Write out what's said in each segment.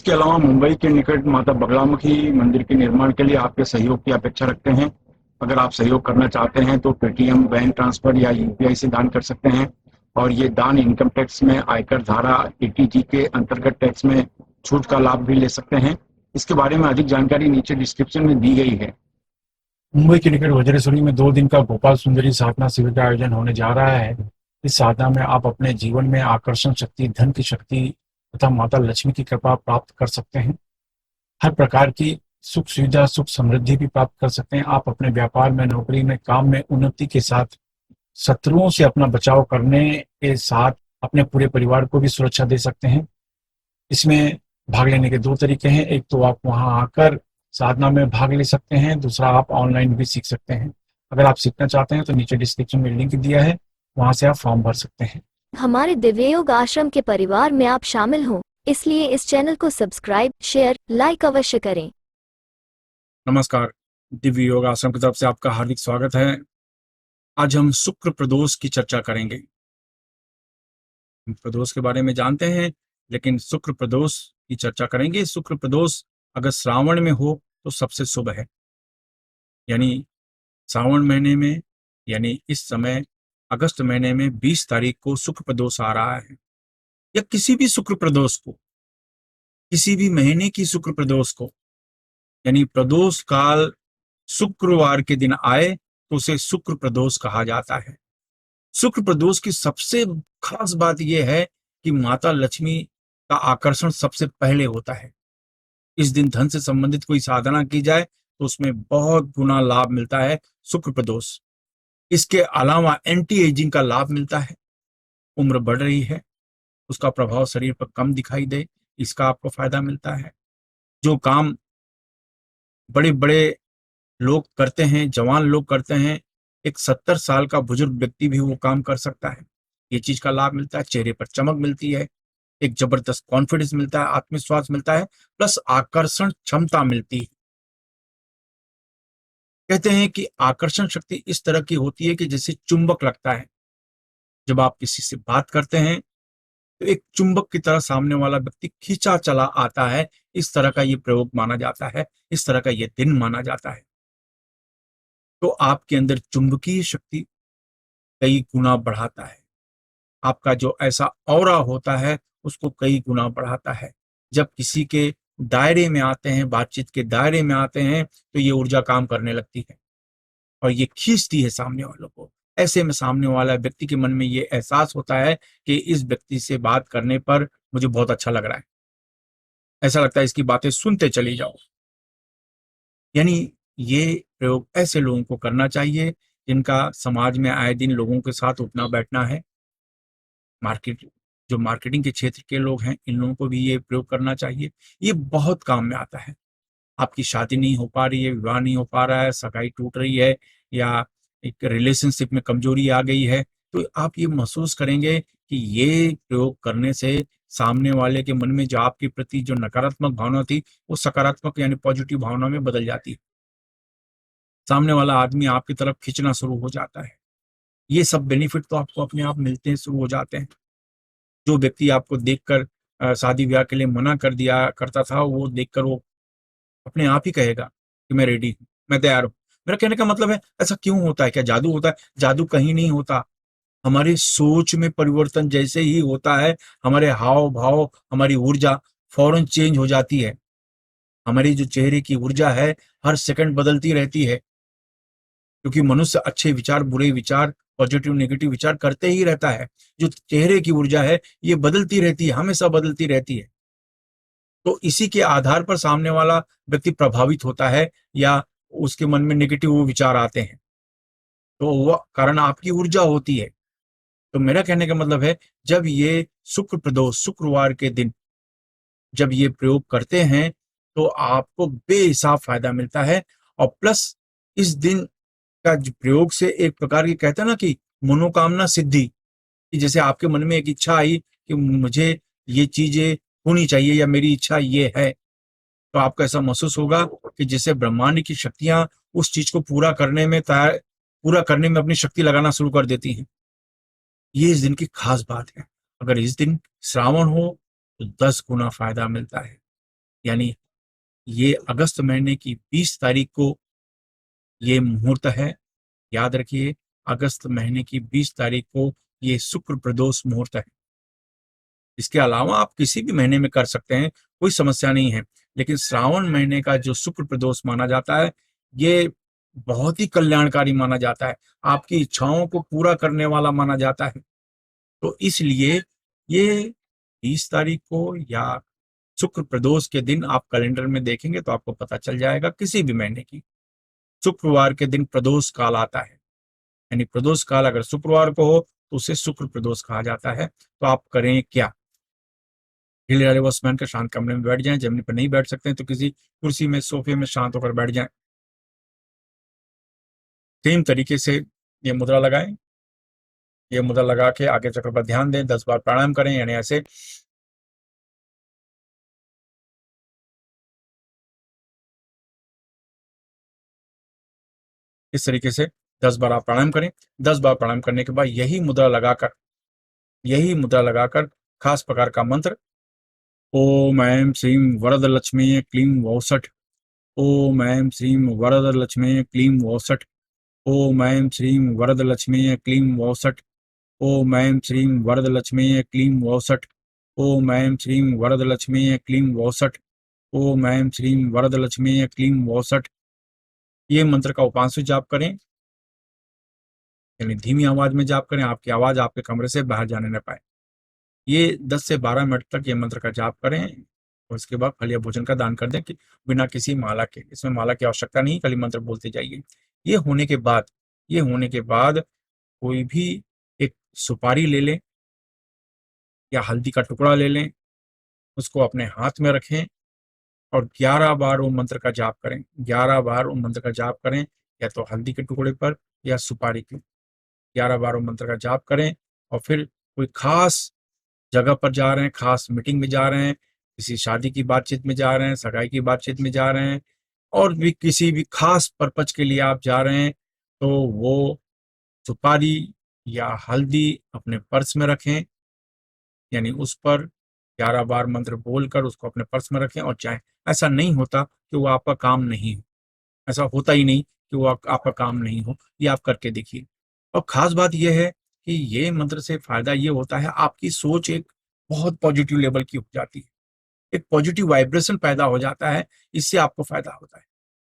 इसके अलावा मुंबई के निकट माता बगलामुखी मंदिर के निर्माण के लिए आपके सहयोग की अपेक्षा रखते हैं। अगर आप सहयोग करना चाहते हैं तो पेटीएम, बैंक ट्रांसफर या यूपीआई से दान कर सकते हैं और ये दान इनकम टैक्स में आयकर धारा 80G के अंतर्गत टैक्स में छूट का लाभ भी ले सकते हैं। इसके बारे में अधिक जानकारी नीचे डिस्क्रिप्शन में दी गई है। मुंबई के निकट वज्रेश्वरी में 2 दिन का गोपाल सुंदरी साधना शिविर का आयोजन होने जा रहा है। इस साधना में आप अपने जीवन में आकर्षण शक्ति, धन की शक्ति तथा माता लक्ष्मी की कृपा प्राप्त कर सकते हैं। हर प्रकार की सुख सुविधा, सुख समृद्धि भी प्राप्त कर सकते हैं। आप अपने व्यापार में, नौकरी में, काम में उन्नति के साथ शत्रुओं से अपना बचाव करने के साथ अपने पूरे परिवार को भी सुरक्षा दे सकते हैं। इसमें भाग लेने के 2 तरीके हैं। एक तो आप वहां आकर साधना में भाग ले सकते हैं, दूसरा आप ऑनलाइन भी सीख सकते हैं। अगर आप सीखना चाहते हैं तो नीचे डिस्क्रिप्शन में लिंक दिया है, वहां से आप फॉर्म भर सकते हैं। हमारे दिव्य योग आश्रम के परिवार में आप शामिल हों, इसलिए इस चैनल को सब्सक्राइब, शेयर, लाइक अवश्य करें। नमस्कार, दिव्य योग आश्रम की तरफ से आपका हार्दिक स्वागत है। आज हम शुक्र प्रदोष की चर्चा करेंगे। हम प्रदोष के बारे में जानते हैं, लेकिन शुक्र प्रदोष की चर्चा करेंगे। शुक्र प्रदोष अगर श्रावण में हो तो सबसे शुभ है। यानी श्रावण महीने में, यानी इस समय अगस्त महीने में 20 तारीख को शुक्र प्रदोष आ रहा है, या किसी भी शुक्र प्रदोष को, किसी भी महीने की शुक्र प्रदोष को, यानी प्रदोष काल शुक्रवार के दिन आए तो उसे शुक्र प्रदोष कहा जाता है। शुक्र प्रदोष की सबसे खास बात यह है कि माता लक्ष्मी का आकर्षण सबसे पहले होता है। इस दिन धन से संबंधित कोई साधना की जाए तो उसमें बहुत गुना लाभ मिलता है शुक्र प्रदोष। इसके अलावा एंटी एजिंग का लाभ मिलता है। उम्र बढ़ रही है, उसका प्रभाव शरीर पर कम दिखाई दे, इसका आपको फायदा मिलता है। जो काम बड़े बड़े लोग करते हैं, जवान लोग करते हैं, एक 70 साल का बुजुर्ग व्यक्ति भी वो काम कर सकता है। ये चीज का लाभ मिलता है। चेहरे पर चमक मिलती है, एक जबरदस्त कॉन्फिडेंस मिलता है, आत्मविश्वास मिलता है, प्लस आकर्षण क्षमता मिलती है। कहते हैं कि आकर्षण शक्ति इस तरह की होती है कि जैसे चुंबक लगता है। जब आप किसी से बात करते हैं तो एक चुंबक की तरह सामने वाला व्यक्ति खींचा चला आता है। इस तरह का ये प्रयोग माना जाता है, इस तरह का ये दिन माना जाता है। तो आपके अंदर चुंबकीय शक्ति कई गुना बढ़ाता है। आपका जो ऐसा ऑरा होता है उसको कई गुना बढ़ाता है। जब किसी के दायरे में आते हैं, बातचीत के दायरे में आते हैं, तो ये ऊर्जा काम करने लगती है और ये खींचती है सामने वालों को। ऐसे में सामने वाला व्यक्ति के मन में ये एहसास होता है कि इस व्यक्ति से बात करने पर मुझे बहुत अच्छा लग रहा है। ऐसा लगता है इसकी बातें सुनते चली जाओ। यानी ये प्रयोग ऐसे लोगों को करना चाहिए जिनका समाज में आए दिन लोगों के साथ उठना बैठना है। जो मार्केटिंग के क्षेत्र के लोग हैं, इन लोगों को भी ये प्रयोग करना चाहिए। ये बहुत काम में आता है। आपकी शादी नहीं हो पा रही है, विवाह नहीं हो पा रहा है, सगाई टूट रही है, या एक रिलेशनशिप में कमजोरी आ गई है, तो आप ये महसूस करेंगे कि ये प्रयोग करने से सामने वाले के मन में जो आपके प्रति जो नकारात्मक भावना थी वो सकारात्मक यानी पॉजिटिव भावना में बदल जाती है। सामने वाला आदमी आपकी तरफ खींचना शुरू हो जाता है। ये सब बेनिफिट तो आपको अपने आप मिलते हैं, शुरू हो जाते हैं। जो व्यक्ति आपको देखकर शादी ब्याह के लिए मना कर दिया करता था, वो देखकर वो अपने आप ही कहेगा कि मैं रेडी हूँ, मैं तैयार हूँ। मेरा कहने का मतलब है, ऐसा क्यों होता है? क्या जादू होता है? जादू कहीं नहीं होता। हमारी सोच में परिवर्तन जैसे ही होता है, हमारे हाव भाव, हमारी ऊर्जा फौरन चेंज हो जाती है। हमारी जो चेहरे की ऊर्जा है हर सेकंड बदलती रहती है, क्योंकि मनुष्य अच्छे विचार, बुरे विचार, पॉजिटिव नेगेटिव विचार करते ही रहता है। जो चेहरे की ऊर्जा है ये बदलती रहती है, हमेशा बदलती रहती है। तो इसी के आधार पर सामने वाला व्यक्ति प्रभावित होता है या उसके मन में नेगेटिव विचार आते हैं, तो वह कारण आपकी ऊर्जा होती है। तो मेरा कहने का मतलब है, जब ये शुक्र प्रदोष शुक्रवार के दिन जब ये प्रयोग करते हैं तो आपको बेहिसाब फायदा मिलता है। और प्लस इस दिन का प्रयोग से एक प्रकार की कहते हैं ना कि मनोकामना सिद्धि, कि जैसे आपके मन में एक इच्छा आई कि मुझे ये चीजें होनी चाहिए या मेरी इच्छा ये है, तो आपको ऐसा महसूस होगा कि जैसे ब्रह्मांड की शक्तियां उस चीज को पूरा करने में अपनी शक्ति लगाना शुरू कर देती हैं। ये इस दिन की खास बात है। अगर इस दिन श्रावण हो तो 10 गुना फायदा मिलता है। यानी ये अगस्त महीने की 20 तारीख को ये मुहूर्त है। याद रखिए, अगस्त महीने की 20 तारीख को ये शुक्र प्रदोष मुहूर्त है। इसके अलावा आप किसी भी महीने में कर सकते हैं, कोई समस्या नहीं है। लेकिन श्रावण महीने का जो शुक्र प्रदोष माना जाता है, ये बहुत ही कल्याणकारी माना जाता है, आपकी इच्छाओं को पूरा करने वाला माना जाता है। तो इसलिए ये 20 तारीख को या शुक्र प्रदोष के दिन आप कैलेंडर में देखेंगे तो आपको पता चल जाएगा किसी भी महीने की। शुक्रवार के दिन प्रदोष काल आता है, यानी प्रदोष काल अगर शुक्रवार को हो तो उसे शुक्र प्रदोष कहा जाता है। तो आप करें क्या? ढीले ढाले वॉचमैन के शांत कमरे में बैठ जाएं। जमीन पर नहीं बैठ सकते हैं तो किसी कुर्सी में, सोफे में शांत होकर बैठ जाएं। सेम तरीके से ये मुद्रा लगाएं। ये मुद्रा लगा के आगे चक्र पर ध्यान दें, 10 बार प्राणायाम करें, यानी ऐसे इस तरीके से 10 बार आप प्राणायाम करें। 10 बार प्राणायाम करने के बाद यही मुद्रा लगाकर खास प्रकार का मंत्र ओम ऐं श्रीं वरदलक्ष्मी क्लीं वौसठ, ओम ऐं श्रीं वरदलक्ष्मी क्लीं वौसठ, ओम ऐं श्रीं वरदलक्ष्मी क्लीं वौसठ, ओम ऐं श्रीं वरदलक्ष्मी क्लीं वौसठ, ओम ऐं श्रीं वरदलक्ष्मी क्लीं वौसठ, ओम ऐं श्रीं वरदलक्ष्मी क्लीं वौसठ। ये मंत्र का उपांशु जाप करें, यानी धीमी आवाज में जाप करें, आपकी आवाज आपके कमरे से बाहर जाने न पाए। ये 10 से 12 मिनट तक ये मंत्र का जाप करें और उसके बाद फल या भोजन का दान कर दें कि बिना किसी माला के। इसमें माला की आवश्यकता नहीं, खाली मंत्र बोलते जाइए। ये होने के बाद कोई भी एक सुपारी ले लें या हल्दी का टुकड़ा ले लें, उसको अपने हाथ में रखें और 11 बार वो मंत्र का जाप करें। 11 बार वो मंत्र का जाप करें, या तो हल्दी के टुकड़े पर या सुपारी के। 11 बार वो मंत्र का जाप करें और फिर कोई खास जगह पर जा रहे हैं, खास मीटिंग में जा रहे हैं, किसी शादी की बातचीत में जा रहे हैं, सगाई की बातचीत में जा रहे हैं, और भी किसी भी खास पर्पज के लिए आप जा रहे हैं, तो वो सुपारी या हल्दी अपने पर्स में रखें, यानी उस पर 11 बार मंत्र बोलकर उसको अपने पर्स में रखें और जाएं। ऐसा नहीं होता कि वो आपका काम नहीं हो, ऐसा होता ही नहीं कि वो आपका काम नहीं हो। ये आप करके देखिए। और खास बात यह है कि ये मंत्र से फायदा ये होता है, आपकी सोच एक बहुत पॉजिटिव लेवल की हो जाती है, एक पॉजिटिव वाइब्रेशन पैदा हो जाता है, इससे आपको फायदा होता है।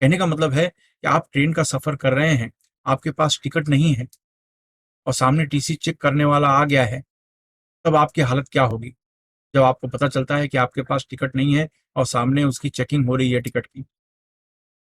कहने का मतलब है कि आप ट्रेन का सफर कर रहे हैं, आपके पास टिकट नहीं है और सामने टीसी चेक करने वाला आ गया है, तब आपकी हालत क्या होगी? जब आपको पता चलता है कि आपके पास टिकट नहीं है और सामने उसकी चेकिंग हो रही है टिकट की,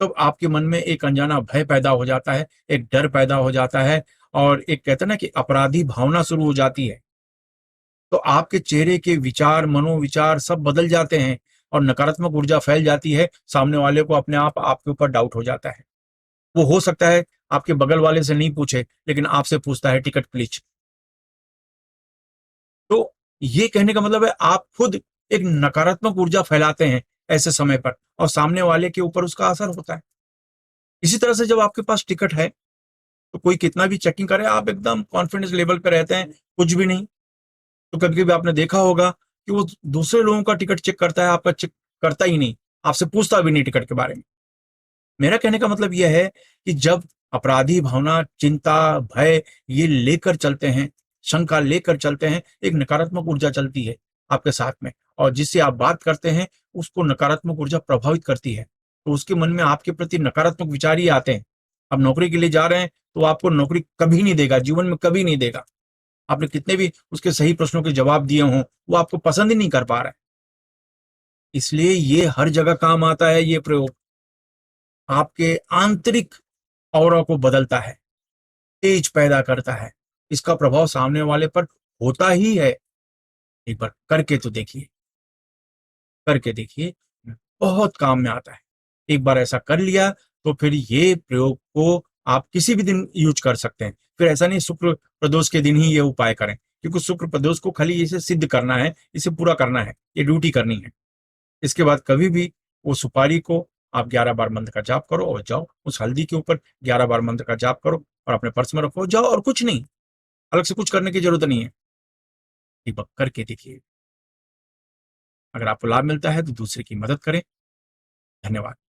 तब आपके मन में एक अनजाना भय पैदा हो जाता है, एक डर पैदा हो जाता है और एक कहते हैं ना कि अपराधी भावना शुरू हो जाती है। तो आपके चेहरे के विचार, मनोविचार सब बदल जाते हैं और नकारात्मक ऊर्जा फैल जाती है। सामने वाले को अपने आप आपके ऊपर डाउट हो जाता है। वो हो सकता है आपके बगल वाले से नहीं पूछे, लेकिन आपसे पूछता है टिकट प्लीज। तो ये कहने का मतलब है आप खुद एक नकारात्मक ऊर्जा फैलाते हैं ऐसे समय पर, और सामने वाले के ऊपर उसका असर होता है। इसी तरह से जब आपके पास टिकट है तो कोई कितना भी चेकिंग करे, आप एकदम कॉन्फिडेंस लेवल पे रहते हैं, कुछ भी नहीं। तो कभी कभी आपने देखा होगा कि वो दूसरे लोगों का टिकट चेक करता है, आपका चेक करता ही नहीं, आपसे पूछता भी नहीं टिकट के बारे में। मेरा कहने का मतलब यह है कि जब अपराधी भावना, चिंता, भय ये लेकर चलते हैं, शंका लेकर चलते हैं, एक नकारात्मक ऊर्जा चलती है आपके साथ में, और जिससे आप बात करते हैं उसको नकारात्मक ऊर्जा प्रभावित करती है। तो उसके मन में आपके प्रति नकारात्मक विचार ही आते हैं। आप नौकरी के लिए जा रहे हैं तो आपको नौकरी कभी नहीं देगा, जीवन में कभी नहीं देगा। आपने कितने भी उसके सही प्रश्नों के जवाब दिए हों, वो आपको पसंद ही नहीं कर पा रहा है। इसलिए ये हर जगह काम आता है। ये प्रयोग आपके आंतरिक ऑरा को बदलता है, तेज पैदा करता है। इसका प्रभाव सामने वाले पर होता ही है। एक बार करके देखिए, बहुत काम में आता है। एक बार ऐसा कर लिया तो फिर ये प्रयोग को आप किसी भी दिन यूज कर सकते हैं। फिर ऐसा नहीं शुक्र प्रदोष के दिन ही ये उपाय करें, क्योंकि शुक्र प्रदोष को खाली इसे सिद्ध करना है, इसे पूरा करना है, ये ड्यूटी करनी है। इसके बाद कभी भी वो सुपारी को आप 11 बार मंत्र का जाप करो और जाओ। उस हल्दी के ऊपर 11 बार मंत्र का जाप करो और अपने पर्स में रखो, जाओ, और कुछ नहीं, अलग से कुछ करने की जरूरत नहीं है। एक बार करके देखिए। अगर आपको लाभ मिलता है तो दूसरे की मदद करें। धन्यवाद।